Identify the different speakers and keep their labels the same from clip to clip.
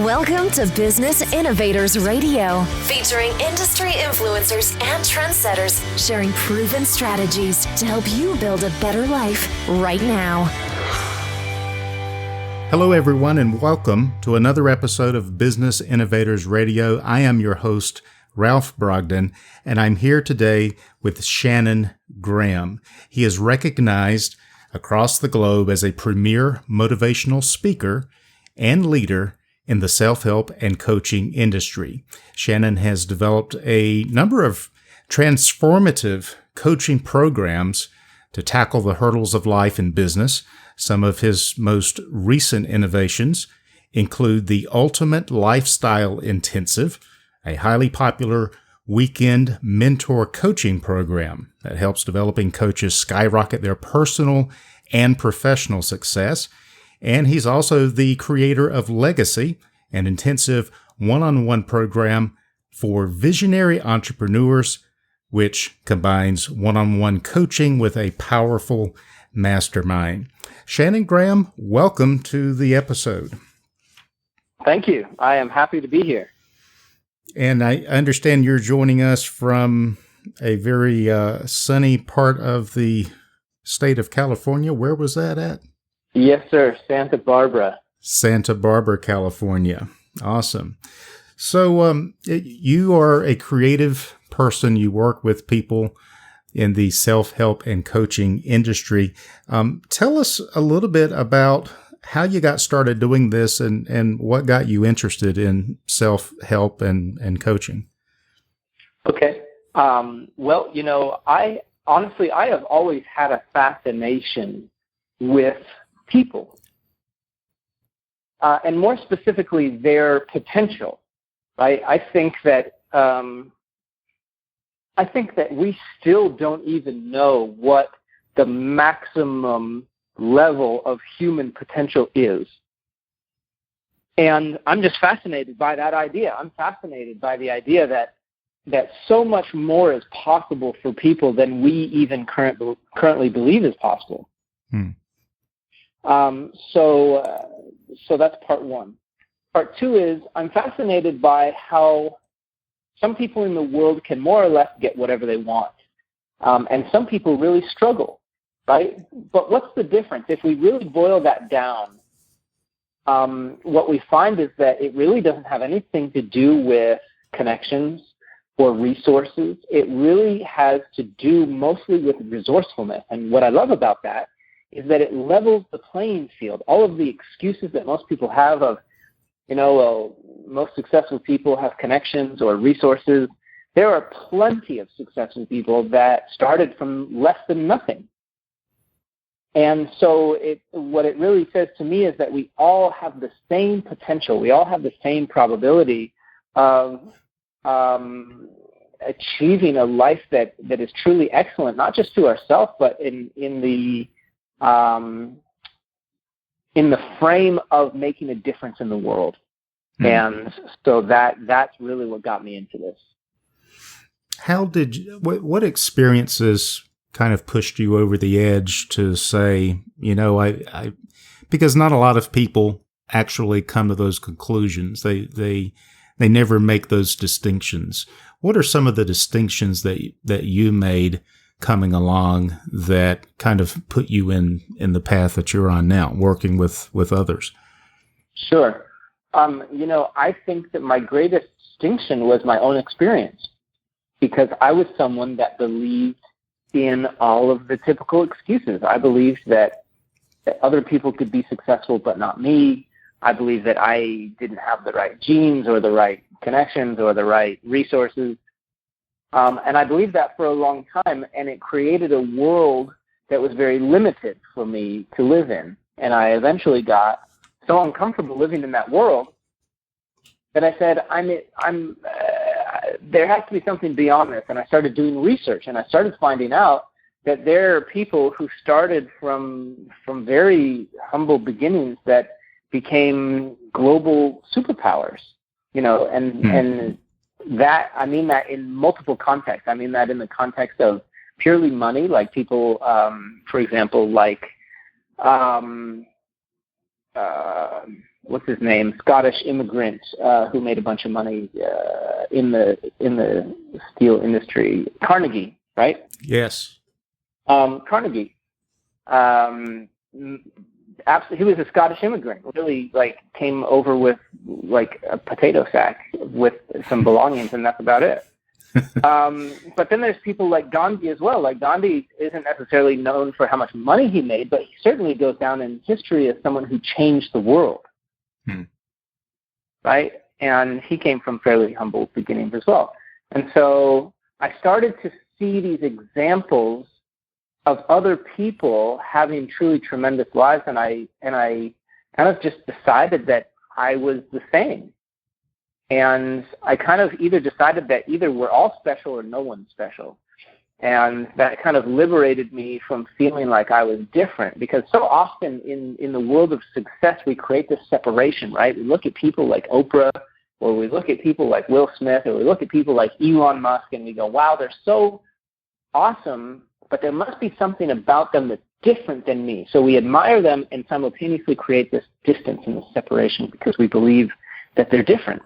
Speaker 1: Welcome to Business Innovators Radio, featuring industry influencers and trendsetters sharing proven strategies to help you build a better life right now.
Speaker 2: Hello, everyone, and welcome to another episode of Business Innovators Radio. I am your host, Ralph Brogdon, and I'm here today with Shannon Graham. He is recognized across the globe as a premier motivational speaker and leader in the self-help and coaching industry. Shannon has developed a number of transformative coaching programs to tackle the hurdles of life and business. Some of his most recent innovations include the Ultimate Lifestyle Intensive, a highly popular weekend mentor coaching program that helps developing coaches skyrocket their personal and professional success. And he's also the creator of Legacy, an intensive one-on-one program for visionary entrepreneurs, which combines one-on-one coaching with a powerful mastermind. Shannon Graham, welcome to the episode.
Speaker 3: Thank you. I am happy to be here.
Speaker 2: And I understand you're joining us from a very sunny part of the state of California. Where was that at?
Speaker 3: Yes, sir. Santa Barbara.
Speaker 2: Santa Barbara, California. Awesome. So you are a creative person. You work with people in the self-help and coaching industry. Tell us a little bit about how you got started doing this and what got you interested in self-help and coaching.
Speaker 3: Okay. Well, I have always had a fascination with people, and more specifically, their potential. Right? I think that we still don't even know what the maximum level of human potential is, and I'm just fascinated by that idea. I'm fascinated by the idea that so much more is possible for people than we even currently believe is possible. So that's part one. Part two is I'm fascinated by how some people in the world can more or less get whatever they want, and some people really struggle, right? But what's the difference? If we really boil that down, what we find is that it really doesn't have anything to do with connections or resources. It really has to do mostly with resourcefulness. And what I love about that is that it levels the playing field. All of the excuses that most people have of, most successful people have connections or resources. There are plenty of successful people that started from less than nothing. And so what it really says to me is that we all have the same potential. We all have the same probability of achieving a life that is truly excellent, not just to ourselves, but in the frame of making a difference in the world. And so that's really what got me into this.
Speaker 2: How did what experiences kind of pushed you over the edge to say, I because not a lot of people actually come to those conclusions. They never make those distinctions. What are some of the distinctions that you made coming along that kind of put you in the path that you're on now, working with others?
Speaker 3: Sure. I think that my greatest distinction was my own experience, because I was someone that believed in all of the typical excuses. I believed that other people could be successful, but not me. I believed that I didn't have the right genes or the right connections or the right resources. And I believed that for a long time, and it created a world that was very limited for me to live in. And I eventually got so uncomfortable living in that world that I said, there has to be something beyond this. And I started doing research, and I started finding out that there are people who started from very humble beginnings that became global superpowers, and that, I mean that in multiple contexts. I mean that in the context of purely money, like people, for example, like what's his name, Scottish immigrant who made a bunch of money in the steel industry, Carnegie, right?
Speaker 2: Yes.
Speaker 3: Carnegie. Absolutely, he was a Scottish immigrant. Really, came over with a potato sack with some belongings, and that's about it. But then there's people like Gandhi as well. Like Gandhi isn't necessarily known for how much money he made, but he certainly goes down in history as someone who changed the world. Right? And he came from fairly humble beginnings as well. And so I started to see these examples of other people having truly tremendous lives, and I kind of just decided that I was the same. And I kind of either decided that either we're all special or no one's special. And that kind of liberated me from feeling like I was different, because so often in the world of success, we create this separation, right? We look at people like Oprah, or we look at people like Will Smith, or we look at people like Elon Musk, and we go, wow, they're so awesome, but there must be something about them that's different than me. So we admire them and simultaneously create this distance and this separation because we believe that they're different.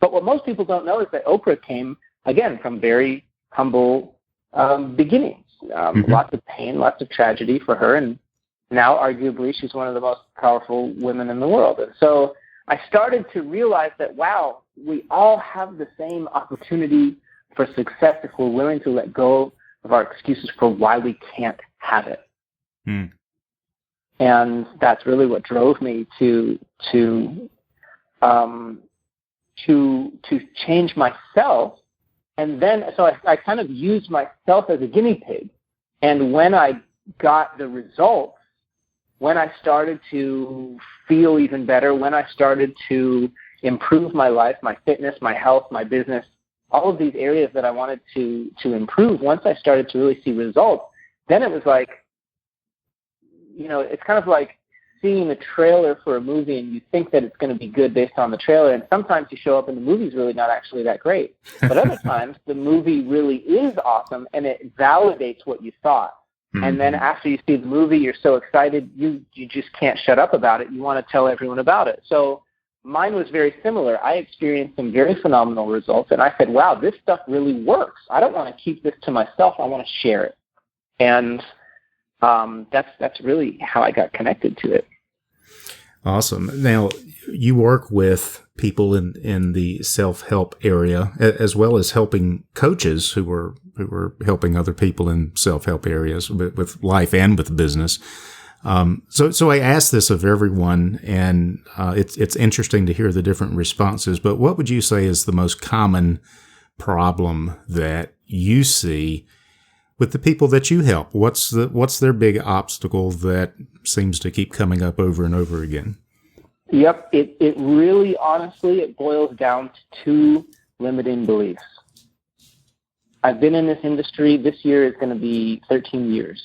Speaker 3: But what most people don't know is that Oprah came, again, from very humble beginnings. Lots of pain, lots of tragedy for her, and now arguably she's one of the most powerful women in the world. And so I started to realize that, wow, we all have the same opportunity for success if we're willing to let go of our excuses for why we can't have it. And that's really what drove me to change myself. And then, so I kind of used myself as a guinea pig. And when I got the results, when I started to feel even better, when I started to improve my life, my fitness, my health, my business, all of these areas that I wanted to improve, once I started to really see results, then it was like, it's kind of like seeing a trailer for a movie and you think that it's going to be good based on the trailer, and sometimes you show up and the movie's really not actually that great. But other times the movie really is awesome and it validates what you thought. And then after you see the movie, you're so excited, you just can't shut up about it. You want to tell everyone about it. So mine was very similar. I experienced some very phenomenal results, and I said, wow, this stuff really works. I don't want to keep this to myself. I want to share it. And that's really how I got connected to it.
Speaker 2: Awesome. Now, you work with people in the self-help area, as well as helping coaches who were helping other people in self-help areas with life and with business. So I ask this of everyone, and it's interesting to hear the different responses. But what would you say is the most common problem that you see with the people that you help? What's their big obstacle that seems to keep coming up over and over again?
Speaker 3: Yep, it really, honestly, it boils down to two limiting beliefs. I've been in this industry. This year is going to be 13 years.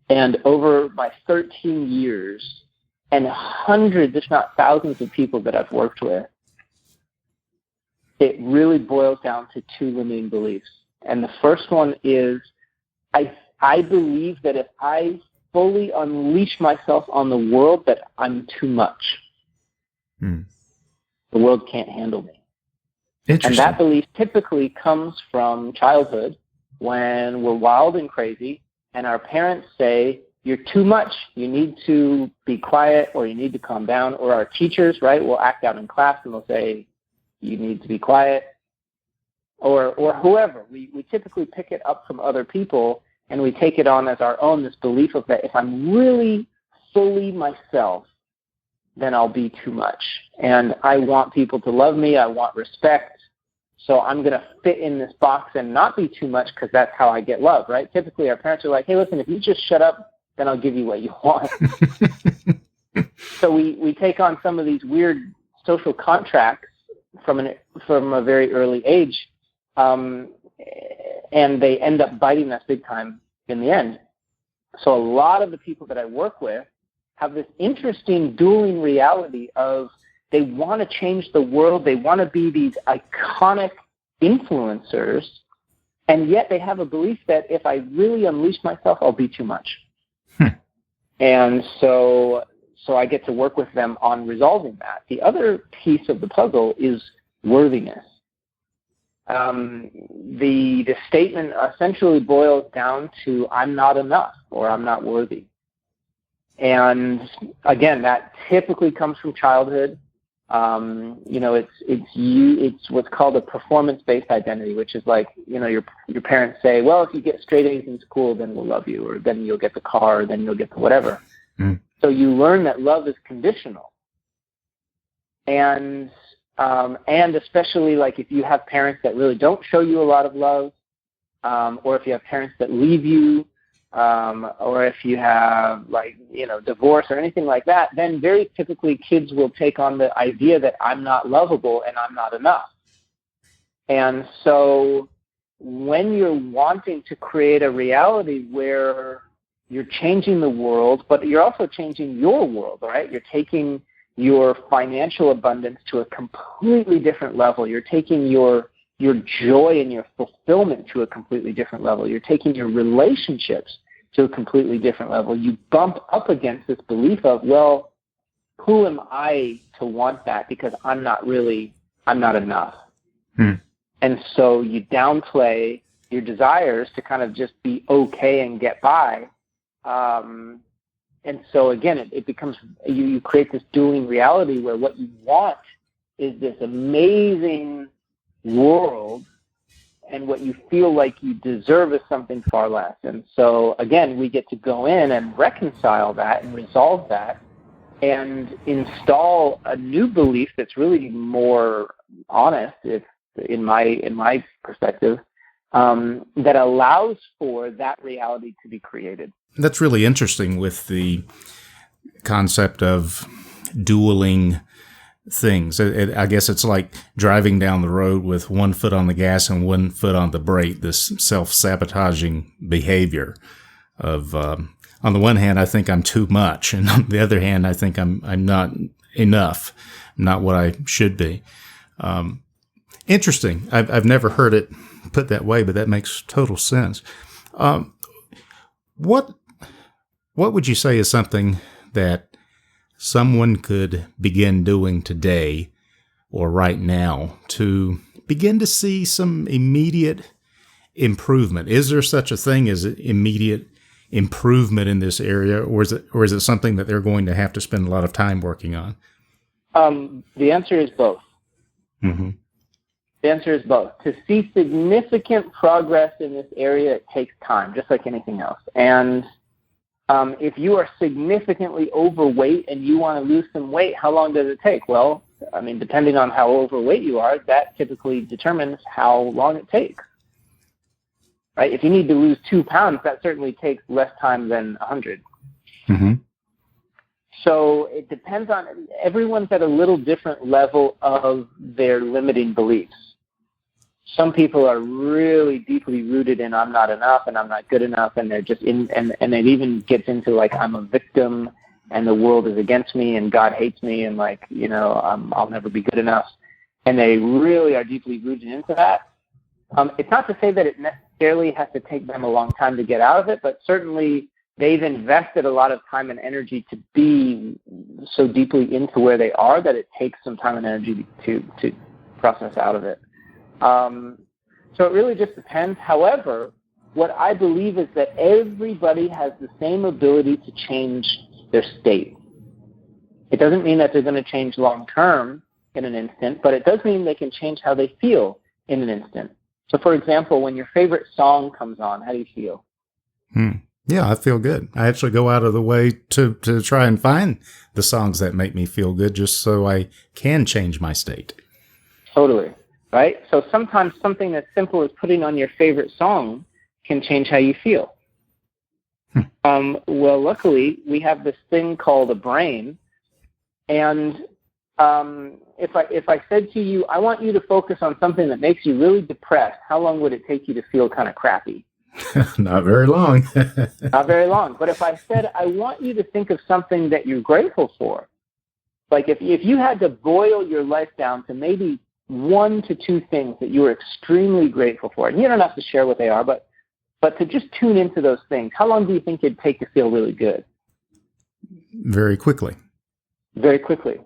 Speaker 3: And over my 13 years and hundreds, if not thousands of people that I've worked with, it really boils down to two limiting beliefs. And the first one is I believe that if I fully unleash myself on the world, that I'm too much. The world can't handle me. And that belief typically comes from childhood, when we're wild and crazy, and our parents say, you're too much, you need to be quiet, or you need to calm down. Or our teachers, right, will act out in class and they'll say, you need to be quiet. Or whoever. We typically pick it up from other people, and we take it on as our own, this belief of that if I'm really fully myself, then I'll be too much. And I want people to love me. I want respect. So I'm going to fit in this box and not be too much, because that's how I get love, right? Typically, our parents are like, hey, listen, if you just shut up, then I'll give you what you want. So we take on some of these weird social contracts from a very early age, and they end up biting us big time in the end. So a lot of the people that I work with have this interesting dueling reality of they want to change the world, they want to be these iconic influencers, and yet they have a belief that if I really unleash myself, I'll be too much. And so so I get to work with them on resolving that. The other piece of the puzzle is worthiness. The statement essentially boils down to I'm not enough or I'm not worthy. And again, that typically comes from childhood. It's what's called a performance-based identity, which is like, your parents say, well, if you get straight A's in school, then we'll love you, or then you'll get the car, or then you'll get the whatever. Mm. So you learn that love is conditional. And especially like if you have parents that really don't show you a lot of love, or if you have parents that leave you, or if you have divorce or anything like that, then very typically kids will take on the idea that I'm not lovable and I'm not enough. And so when you're wanting to create a reality where you're changing the world, but you're also changing your world, right? You're taking your financial abundance to a completely different level. You're taking your joy and your fulfillment to a completely different level. You're taking your relationships to a completely different level. You bump up against this belief of, well, who am I to want that, because I'm not enough. And so you downplay your desires to kind of just be okay and get by. And so again, it becomes, you create this dueling reality where what you want is this amazing world, and what you feel like you deserve is something far less. And so again, we get to go in and reconcile that and resolve that and install a new belief that's really more honest, in my perspective, that allows for that reality to be created.
Speaker 2: That's really interesting with the concept of dueling things. I guess it's like driving down the road with one foot on the gas and one foot on the brake, this self-sabotaging behavior of, on the one hand, I think I'm too much, and on the other hand, I think I'm not enough, not what I should be. Interesting. I've never heard it put that way, but that makes total sense. What would you say is something that someone could begin doing today or right now to begin to see some immediate improvement? Is there such a thing as immediate improvement in this area, or is it something that they're going to have to spend a lot of time working on?
Speaker 3: The answer is both. Mm-hmm. The answer is both. To see significant progress in this area, it takes time, just like anything else. And if you are significantly overweight and you want to lose some weight, how long does it take? Well, I mean, depending on how overweight you are, that typically determines how long it takes. Right? If you need to lose 2 pounds, that certainly takes less time than 100. Mm-hmm. So it depends on, everyone's at a little different level of their limiting beliefs. Some people are really deeply rooted in I'm not enough and I'm not good enough, and they're just in, and it even gets into like I'm a victim and the world is against me and God hates me and I'll never be good enough. And they really are deeply rooted into that. It's not to say that it necessarily has to take them a long time to get out of it, but certainly they've invested a lot of time and energy to be so deeply into where they are that it takes some time and energy to process out of it. So it really just depends. However, what I believe is that everybody has the same ability to change their state. It doesn't mean that they're going to change long term in an instant, but it does mean they can change how they feel in an instant. So, for example, when your favorite song comes on, how do you feel?
Speaker 2: Yeah, I feel good. I actually go out of the way to try and find the songs that make me feel good just so I can change my state.
Speaker 3: Totally. Right? So sometimes something as simple as putting on your favorite song can change how you feel. Well, luckily, we have this thing called a brain. And if I said to you, I want you to focus on something that makes you really depressed, how long would it take you to feel kind of crappy?
Speaker 2: Not very long.
Speaker 3: Not very long. But if I said, I want you to think of something that you're grateful for, like if you had to boil your life down to maybe 1 to 2 things that you are extremely grateful for, and you don't have to share what they are, but to just tune into those things, how long do you think it'd take to feel really good?
Speaker 2: Very quickly.
Speaker 3: very quickly,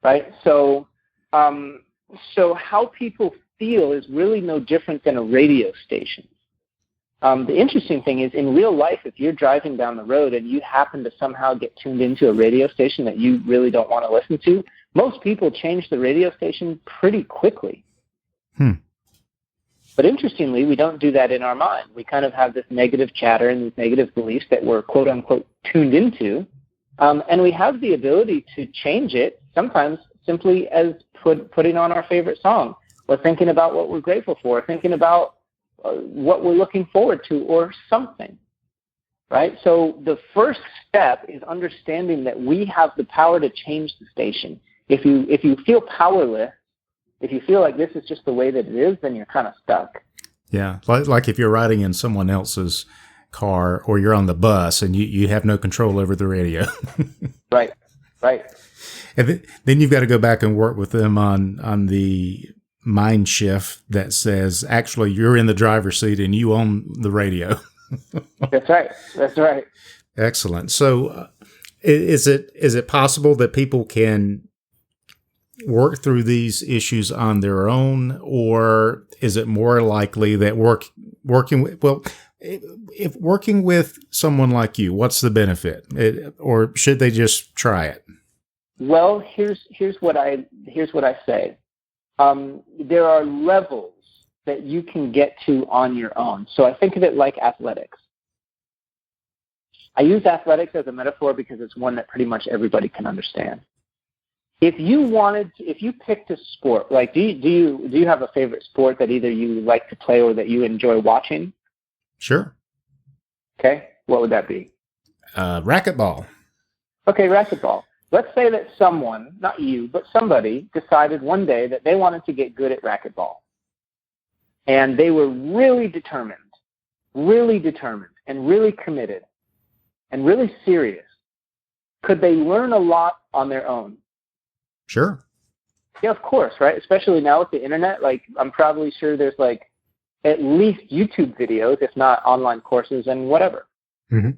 Speaker 3: right? So how people feel is really no different than a radio station. The interesting thing is, in real life, if you're driving down the road and you happen to somehow get tuned into a radio station that you really don't want to listen to, most people change the radio station pretty quickly. But interestingly, we don't do that in our mind. We kind of have this negative chatter and these negative beliefs that we're, quote unquote, tuned into. And we have the ability to change it sometimes simply as putting on our favorite song, or thinking about what we're grateful for, thinking about what we're looking forward to, or something, right? So the first step is understanding that we have the power to change the station. If you feel powerless, if you feel like this is just the way that it is, then you're kind of stuck.
Speaker 2: Yeah, like if you're riding in someone else's car or you're on the bus and you have no control over the radio.
Speaker 3: Right.
Speaker 2: And then you've got to go back and work with them on the mind shift that says, actually, you're in the driver's seat and you own the radio.
Speaker 3: That's right.
Speaker 2: Excellent. So is it possible that people can work through these issues on their own, or is it more likely that working with someone like you, what's the benefit? Or should they just try it?
Speaker 3: Well, here's what I say. There are levels that you can get to on your own. So I think of it like athletics. I use athletics as a metaphor because it's one that pretty much everybody can understand. If you picked a sport, like do you have a favorite sport that either you like to play or that you enjoy watching?
Speaker 2: Sure.
Speaker 3: Okay, what would that be?
Speaker 2: Racquetball.
Speaker 3: Okay, racquetball. Let's say that someone, not you, but somebody decided one day that they wanted to get good at racquetball. And they were really determined and really committed and really serious. Could they learn a lot on their own?
Speaker 2: Sure.
Speaker 3: Yeah, of course, right? Especially now with the internet, like I'm probably sure there's like at least YouTube videos, if not online courses and whatever.
Speaker 2: Mm-hmm.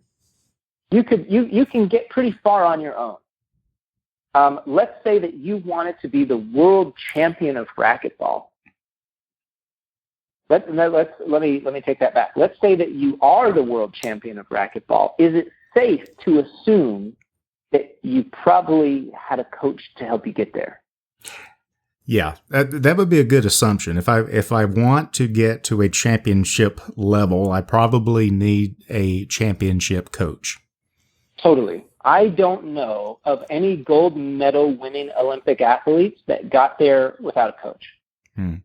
Speaker 3: You can get pretty far on your own. Let's say that you wanted to be the world champion of racquetball. Let me take that back. Let's say that you are the world champion of racquetball. Is it safe to assume that you probably had a coach to help you get there?
Speaker 2: Yeah, that would be a good assumption. If I want to get to a championship level, I probably need a championship coach.
Speaker 3: Totally. I don't know of any gold medal winning Olympic athletes that got there without a coach. And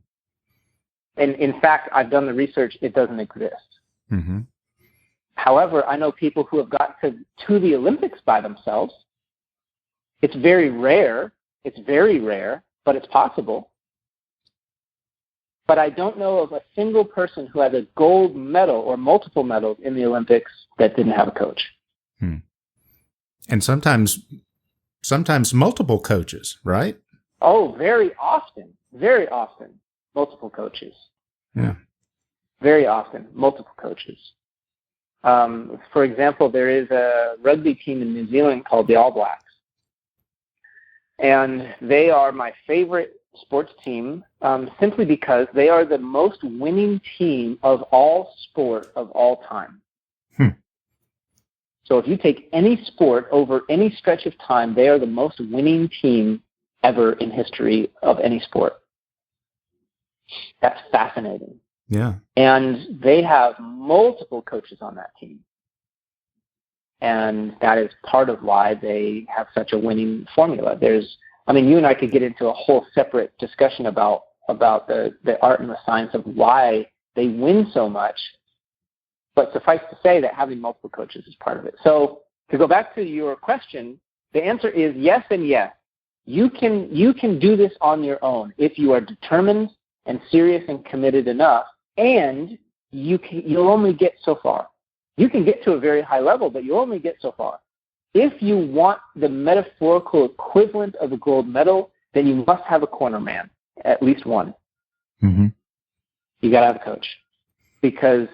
Speaker 3: in fact, I've done the research. It doesn't exist.
Speaker 2: Mm-hmm.
Speaker 3: However, I know people who have gotten to the Olympics by themselves. It's very rare, but it's possible. But I don't know of a single person who has a gold medal or multiple medals in the Olympics that didn't have a coach.
Speaker 2: And sometimes multiple coaches, right?
Speaker 3: Oh, very often, multiple coaches.
Speaker 2: Yeah.
Speaker 3: Very often, multiple coaches. For example, there is a rugby team in New Zealand called the All Blacks. And they are my favorite sports team simply because they are the most winning team of all sport of all time. So if you take any sport over any stretch of time, they are the most winning team ever in history of any sport. That's fascinating.
Speaker 2: Yeah.
Speaker 3: And they have multiple coaches on that team. And that is part of why they have such a winning formula. You and I could get into a whole separate discussion about the art and the science of why they win so much. But suffice to say that having multiple coaches is part of it. So to go back to your question, the answer is yes and yes. You can do this on your own if you are determined and serious and committed enough, and you'll only get so far. You can get to a very high level, but you'll only get so far. If you want the metaphorical equivalent of a gold medal, then you must have a corner man, at least one.
Speaker 2: Mm-hmm.
Speaker 3: You got to have a coach. Because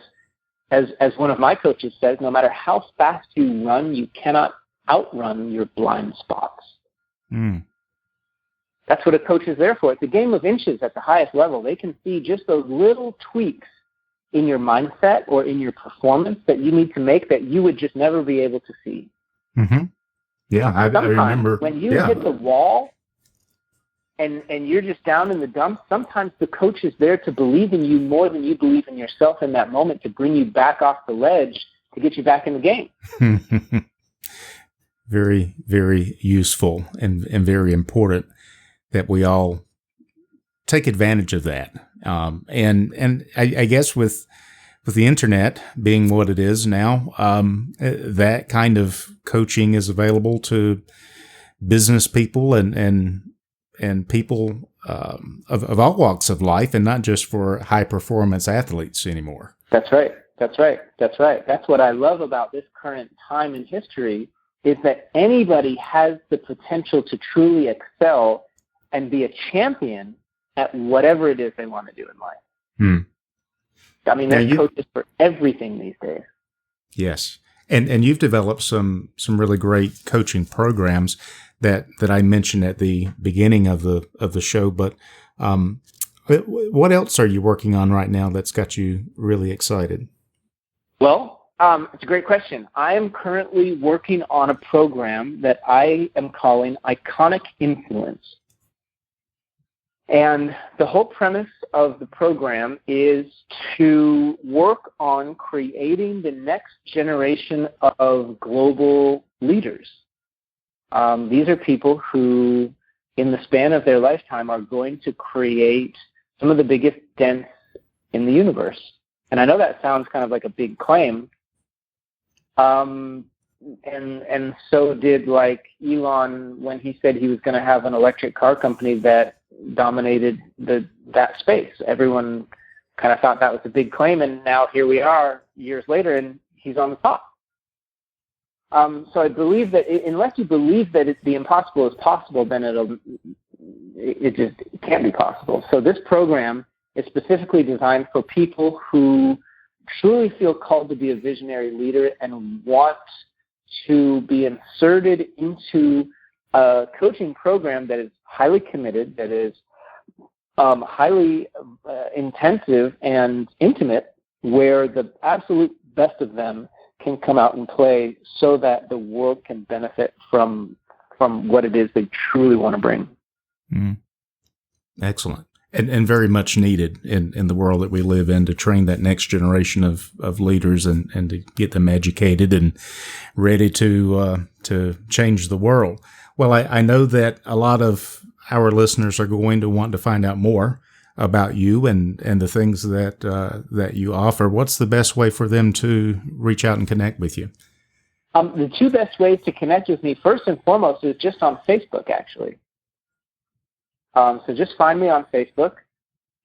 Speaker 3: as one of my coaches says, no matter how fast you run, you cannot outrun your blind spots.
Speaker 2: Mm.
Speaker 3: That's what a coach is there for. It's a game of inches at the highest level. They can see just those little tweaks in your mindset or in your performance that you need to make that you would just never be able to see.
Speaker 2: Mm-hmm. Yeah, I remember.
Speaker 3: When you hit the wall and you're just down in the dumps, sometimes the coach is there to believe in you more than you believe in yourself in that moment, to bring you back off the ledge, to get you back in the game.
Speaker 2: Very, very useful and very important that we all take advantage of that. And I guess with the internet being what it is now, that kind of coaching is available to business people and people of all walks of life, and not just for high performance athletes anymore.
Speaker 3: That's right. That's what I love about this current time in history, is that anybody has the potential to truly excel and be a champion at whatever it is they want to do in life. I mean, there's coaches for everything these days.
Speaker 2: Yes. And you've developed some really great coaching programs that I mentioned at the beginning of the show. But what else are you working on right now that's got you really excited?
Speaker 3: Well, it's a great question. I am currently working on a program that I am calling Iconic Influence. And the whole premise of the program is to work on creating the next generation of global leaders. These are people who, in the span of their lifetime, are going to create some of the biggest dents in the universe. And I know that sounds kind of like a big claim. And so did like Elon when he said he was going to have an electric car company that dominated that space. Everyone kind of thought that was a big claim, and now here we are years later, and he's on the top. So I believe that unless you believe that the impossible is possible, then it can't be possible. So this program is specifically designed for people who truly feel called to be a visionary leader and want to be inserted into a coaching program that is highly committed, that is highly intensive and intimate, where the absolute best of them can come out and play so that the world can benefit from what it is they truly want to bring.
Speaker 2: Excellent. And very much needed in the world that we live in, to train that next generation of leaders and to get them educated and ready to change the world. Well, I know that a lot of our listeners are going to want to find out more about you and the things that you offer. What's the best way for them to reach out and connect with you?
Speaker 3: The two best ways to connect with me, first and foremost, is just on Facebook, actually. So just find me on Facebook,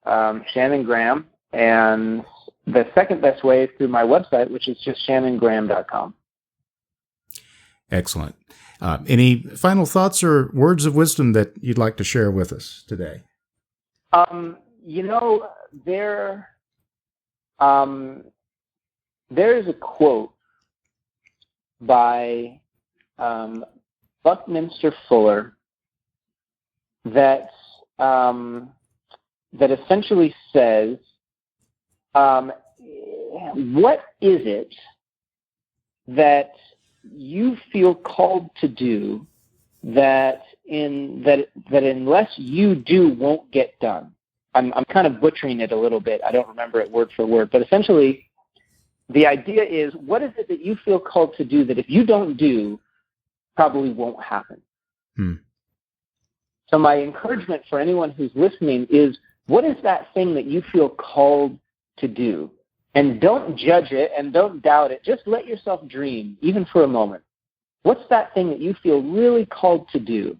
Speaker 3: Shannon Graham, and the second best way is through my website, which is just shannongraham.com.
Speaker 2: Excellent. Any final thoughts or words of wisdom that you'd like to share with us today?
Speaker 3: There is a quote by Buckminster Fuller that essentially says, what is it that you feel called to do that unless you do won't get done? I'm kind of butchering it a little bit. I don't remember it word for word, but essentially the idea is, what is it that you feel called to do that if you don't do, probably won't happen? So my encouragement for anyone who's listening is, what is that thing that you feel called to do? And don't judge it and don't doubt it. Just let yourself dream, even for a moment. What's that thing that you feel really called to do?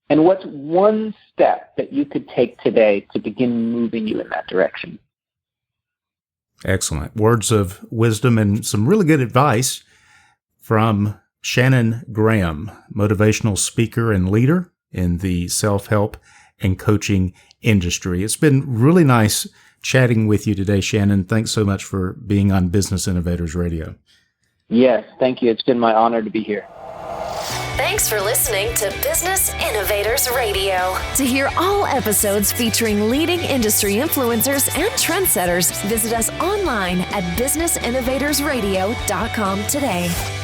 Speaker 3: And what's one step that you could take today to begin moving you in that direction?
Speaker 2: Excellent. Words of wisdom and some really good advice from Shannon Graham, motivational speaker and leader in the self-help and coaching industry. It's been really nice chatting with you today, Shannon. Thanks so much for being on Business Innovators Radio.
Speaker 3: Yes, thank you. It's been my honor to be here.
Speaker 1: Thanks for listening to Business Innovators Radio. To hear all episodes featuring leading industry influencers and trendsetters, visit us online at businessinnovatorsradio.com today.